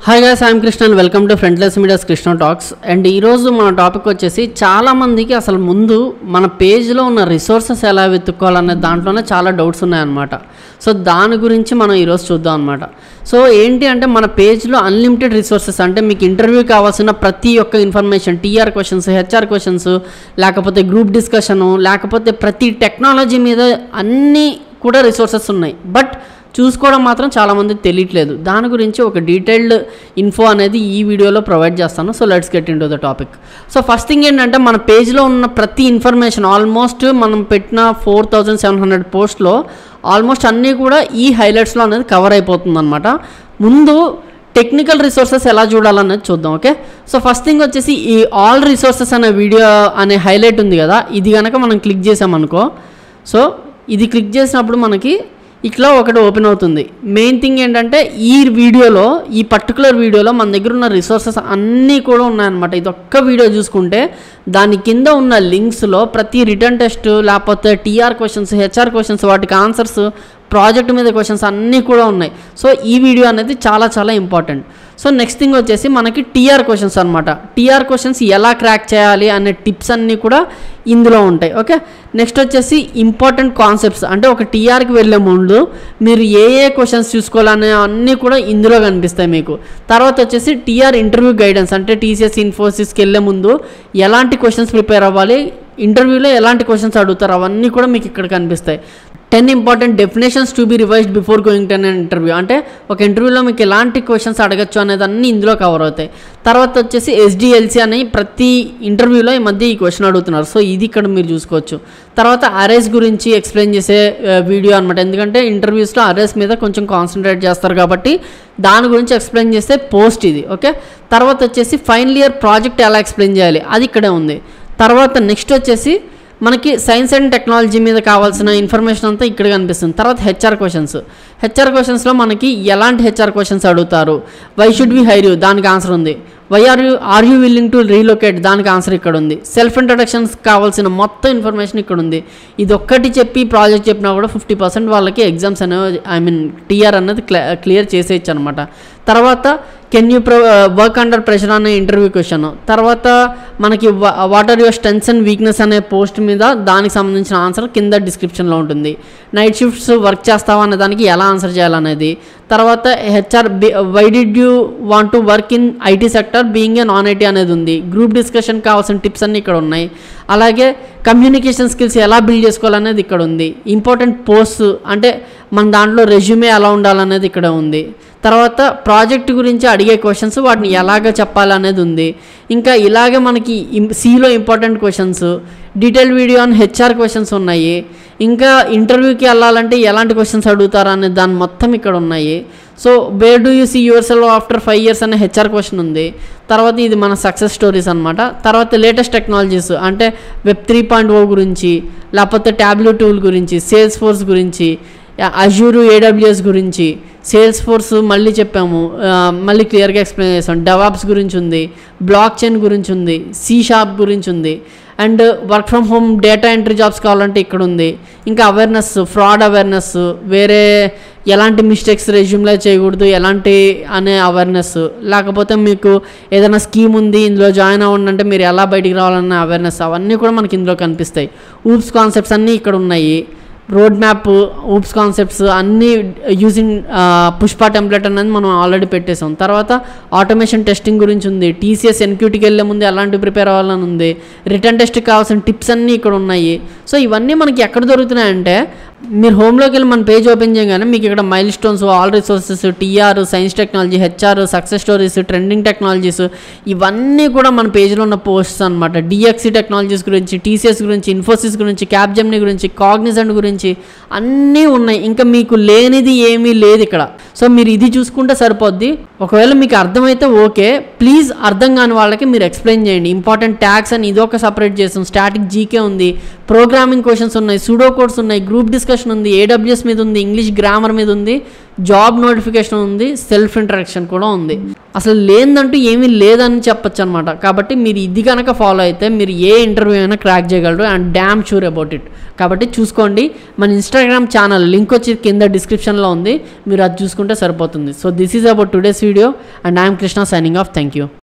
Hi guys, I'm Krishna and welcome to friendless medias Krishna talks. And ఈరోజు మన topic వచ్చేసి చాలామందికి అసలు ముందు మన పేజ్లో ఉన్న రిసోర్సెస్ ఎలా వెతుక్కోవాలనే దాంట్లోనే చాలా డౌట్స్ ఉన్నాయన్నమాట. సో దాని గురించి మనం ఈరోజు చూద్దాం అనమాట. సో ఏంటి అంటే మన పేజ్లో అన్లిమిటెడ్ రిసోర్సెస్, అంటే మీకు ఇంటర్వ్యూ కావాల్సిన ప్రతి ఒక్క information, TR questions, HR questions, లేకపోతే గ్రూప్ డిస్కషను, లేకపోతే ప్రతి టెక్నాలజీ మీద అన్నీ కూడా రిసోర్సెస్ ఉన్నాయి. బట్ చూసుకోవడం మాత్రం చాలామందికి తెలియట్లేదు. దాని గురించి ఒక డీటెయిల్డ్ ఇన్ఫో అనేది ఈ వీడియోలో ప్రొవైడ్ చేస్తాను. So let's get in to the topic. So first thing ఏంటంటే మన పేజ్లో ఉన్న ప్రతి ఇన్ఫర్మేషన్, ఆల్మోస్ట్ మనం పెట్టిన 4700 పోస్ట్లో ఆల్మోస్ట్ అన్నీ కూడా ఈ హైలైట్స్లో అనేది కవర్ అయిపోతుంది అనమాట. ముందు టెక్నికల్ రిసోర్సెస్ ఎలా చూడాలనేది చూద్దాం. ఓకే, సో ఫస్ట్ థింగ్ వచ్చేసి ఈ ఆల్ రిసోర్సెస్ అనే వీడియో అనే హైలైట్ ఉంది కదా, ఇది కనుక మనం క్లిక్ చేసామనుకో, సో ఇది క్లిక్ చేసినప్పుడు మనకి ఇట్లా ఒకటి ఓపెన్ అవుతుంది. మెయిన్ థింగ్ ఏంటంటే ఈ వీడియోలో, ఈ పర్టికులర్ వీడియోలో మన దగ్గర ఉన్న రిసోర్సెస్ అన్నీ కూడా ఉన్నాయన్నమాట. ఇది ఒక్క వీడియో చూసుకుంటే దాని కింద ఉన్న లింక్స్లో ప్రతి రిటర్న్ టెస్ట్, లేకపోతే టీఆర్ క్వశ్చన్స్, హెచ్ఆర్ క్వశ్చన్స్, వాటికి ఆన్సర్స్, ప్రాజెక్ట్ మీద క్వశ్చన్స్ అన్నీ కూడా ఉన్నాయి. సో ఈ వీడియో అనేది చాలా చాలా ఇంపార్టెంట్. సో నెక్స్ట్ థింగ్ వచ్చేసి మనకి టీఆర్ క్వశ్చన్స్ అనమాట. టీఆర్ క్వశ్చన్స్ ఎలా క్రాక్ చేయాలి అనే టిప్స్ అన్నీ కూడా ఇందులో ఉంటాయి. ఓకే, నెక్స్ట్ వచ్చేసి ఇంపార్టెంట్ కాన్సెప్ట్స్, అంటే ఒక టీఆర్కి వెళ్ళే ముందు మీరు ఏ క్వశ్చన్స్ చూసుకోవాలనే అన్నీ కూడా ఇందులో కనిపిస్తాయి మీకు. తర్వాత వచ్చేసి టీఆర్ ఇంటర్వ్యూ గైడెన్స్, అంటే టీసీఎస్, ఇన్ఫోసిస్కి వెళ్ళే ముందు ఎలాంటి క్వశ్చన్స్ ప్రిపేర్ అవ్వాలి, ఇంటర్వ్యూలో ఎలాంటి క్వశ్చన్స్ అడుగుతారు, అవన్నీ కూడా మీకు ఇక్కడ కనిపిస్తాయి. 10 important definitions to be revised before going to an interview, అంటే ఒక ఇంటర్వ్యూలో మీకు ఎలాంటి క్వశ్చన్స్ అడగచ్చు అనేది అన్నీ ఇందులో కవర్ అవుతాయి. తర్వాత వచ్చేసి SDLC అని ప్రతి ఇంటర్వ్యూలో ఈ మధ్య ఈ క్వశ్చన్ అడుగుతున్నారు. సో ఇది ఇక్కడ మీరు చూసుకోవచ్చు. తర్వాత అరేస్ గురించి ఎక్స్ప్లెయిన్ చేసే వీడియో అనమాట, ఎందుకంటే ఇంటర్వ్యూస్లో అరేస్ మీద కొంచెం కాన్సన్ట్రేట్ చేస్తారు కాబట్టి దాని గురించి ఎక్స్ప్లెయిన్ చేసే పోస్ట్ ఇది. ఓకే, తర్వాత వచ్చేసి ఫైనల్ ఇయర్ ప్రాజెక్ట్ ఎలా ఎక్స్ప్లెయిన్ చేయాలి, అది ఇక్కడే ఉంది. తర్వాత నెక్స్ట్ వచ్చేసి మనకి సైన్స్ అండ్ టెక్నాలజీ మీద కావాల్సిన ఇన్ఫర్మేషన్ అంతా ఇక్కడ కనిపిస్తుంది. తర్వాత హెచ్ఆర్ క్వశ్చన్స్లో మనకి ఎలాంటి హెచ్ఆర్ క్వశ్చన్స్ అడుగుతారు, why should we hire you, దానికి ఆన్సర్ ఉంది. Why are you willing to relocate, దానికి ఆన్సర్ ఇక్కడ ఉంది. సెల్ఫ్ ఇంట్రడక్షన్స్ కావాల్సిన మొత్తం ఇన్ఫర్మేషన్ ఇక్కడ ఉంది. ఇది ఒక్కటి చెప్పి ప్రాజెక్ట్ చెప్పినా కూడా 50% వాళ్ళకి ఎగ్జామ్స్ అనేవి టీఆర్ అనేది క్లియర్ చేసేయచ్చు అనమాట. తర్వాత can you work under pressure అనే ఇంటర్వ్యూ క్వశ్చన్. తర్వాత మనకి what are your strengths and weakness అనే పోస్ట్ మీద దానికి సంబంధించిన ఆన్సర్ కింద డిస్క్రిప్షన్లో ఉంటుంది. నైట్ షిఫ్ట్స్ వర్క్ చేస్తావా అనే దానికి ఎలా ఆన్సర్ చేయాలనేది. తర్వాత HR why did you want to work in IT sector being a non IT అనేది ఉంది. గ్రూప్ డిస్కషన్ కావాల్సిన టిప్స్ అన్నీ ఇక్కడ ఉన్నాయి. అలాగే కమ్యూనికేషన్ స్కిల్స్ ఎలా బిల్డ్ చేసుకోవాలనేది ఇక్కడ ఉంది. ఇంపార్టెంట్ పోస్ట్, అంటే మన దాంట్లో రెజ్యూమే ఎలా ఉండాలనేది ఇక్కడ ఉంది. తర్వాత ప్రాజెక్ట్ గురించి అడిగే క్వశ్చన్స్, వాటిని ఎలాగ చెప్పాలనేది ఉంది. ఇంకా ఇలాగే మనకి సిలో important questions, detail video on HR questions ఉన్నాయి. ఇంకా ఇంటర్వ్యూకి వెళ్ళాలంటే ఎలాంటి క్వశ్చన్స్ అడుగుతారు అనే దాని మొత్తం ఇక్కడ ఉన్నాయి. So where do you see yourself after 5 years అనే హెచ్ఆర్ క్వశ్చన్ ఉంది. తర్వాత ఇది మన సక్సెస్ స్టోరీస్ అనమాట. తర్వాత లేటెస్ట్ టెక్నాలజీస్, అంటే వెబ్ 3.0 గురించి, లేకపోతే ట్యాబ్లెట్ టూల్ గురించి, సేల్స్ ఫోర్స్ గురించి, అజూర్ AWS గురించి, సేల్స్ ఫోర్స్ మళ్ళీ చెప్పాము, మళ్ళీ క్లియర్గా ఎక్స్ప్లెయిన్ చేసాం. డెవాప్స్ గురించి ఉంది, బ్లాక్ చైన్ గురించి ఉంది, C# గురించి ఉంది. And work from home data entry jobs కావాలంటే ఇక్కడ ఉంది. ఇంకా అవేర్నెస్, ఫ్రాడ్ అవేర్నెస్, వేరే ఎలాంటి మిస్టేక్స్ రెజ్యూమ్లో చేయకూడదు ఎలాంటి అనే అవేర్నెస్, లేకపోతే మీకు ఏదైనా స్కీమ్ ఉంది ఇందులో జాయిన్ అవ్వండి అంటే మీరు ఎలా బయటికి రావాలన్న అవేర్నెస్, అవన్నీ కూడా మనకి ఇందులో కనిపిస్తాయి. ఊప్స్ కాన్సెప్ట్స్ అన్నీ ఇక్కడ ఉన్నాయి. రోడ్ మ్యాప్, ఊప్స్ కాన్సెప్ట్స్ అన్నీ యూజింగ్ పుష్ప టెంప్లెట్ అనేది మనం ఆల్రెడీ పెట్టేసాం. తర్వాత ఆటోమేషన్ టెస్టింగ్ గురించి ఉంది. TCS NQTకి వెళ్ళే ముందు ఎలాంటి ప్రిపేర్ అవ్వాలని ఉంది. రిటర్న్ టెస్ట్కి కావాల్సిన టిప్స్ అన్నీ ఇక్కడ ఉన్నాయి. సో ఇవన్నీ మనకి ఎక్కడ దొరుకుతున్నాయంటే మీరు హోమ్లోకి వెళ్ళి మన పేజ్ ఓపెన్ చేయగానే మీకు ఇక్కడ milestones, all resources, TR, science technology, HR, success stories, trending technologies, ఇవన్నీ కూడా మన పేజ్లో ఉన్న పోస్ట్స్ అనమాట. DXC టెక్నాలజీస్ గురించి, TCS గురించి, ఇన్ఫోసిస్ గురించి, క్యాప్జెమినీ గురించి, కాగ్నిజెంట్ గురించి అన్నీ ఉన్నాయి. ఇంకా మీకు లేనిది ఏమీ లేదు ఇక్కడ. సో మీరు ఇది చూసుకుంటే సరిపోద్ది. ఒకవేళ మీకు అర్థమైతే ఓకే, ప్లీజ్ అర్థం కాని వాళ్ళకి మీరు ఎక్స్ప్లెయిన్ చేయండి. ఇంపార్టెంట్ ట్యాగ్స్ అని ఇదొక సపరేట్ చేస్తాం. స్టాటిక్ జీకే ఉంది, ప్రోగ్రామింగ్ క్వశ్చన్స్ ఉన్నాయి, సూడో కోడ్స్ ఉన్నాయి, గ్రూప్ డిస్కషన్ నోటిఫికేషన్ ఉంది, AWS మీద ఉంది, ఇంగ్లీష్ గ్రామర్ మీద ఉంది, జాబ్ నోటిఫికేషన్ ఉంది, సెల్ఫ్ ఇంట్రడక్షన్ కూడా ఉంది. అసలు లేదంటూ ఏమీ లేదని చెప్పొచ్చు అనమాట. కాబట్టి మీరు ఇది కనుక ఫాలో అయితే మీరు ఏ ఇంటర్వ్యూ అయినా క్రాక్ చేయగలరు and damn sure about it. కాబట్టి చూసుకోండి. మన ఇన్స్టాగ్రామ్ ఛానల్ లింక్ వచ్చి కింద డిస్క్రిప్షన్లో ఉంది, మీరు అది చూసుకుంటే సరిపోతుంది. So this is about today's video and I'm Krishna signing off. Thank you.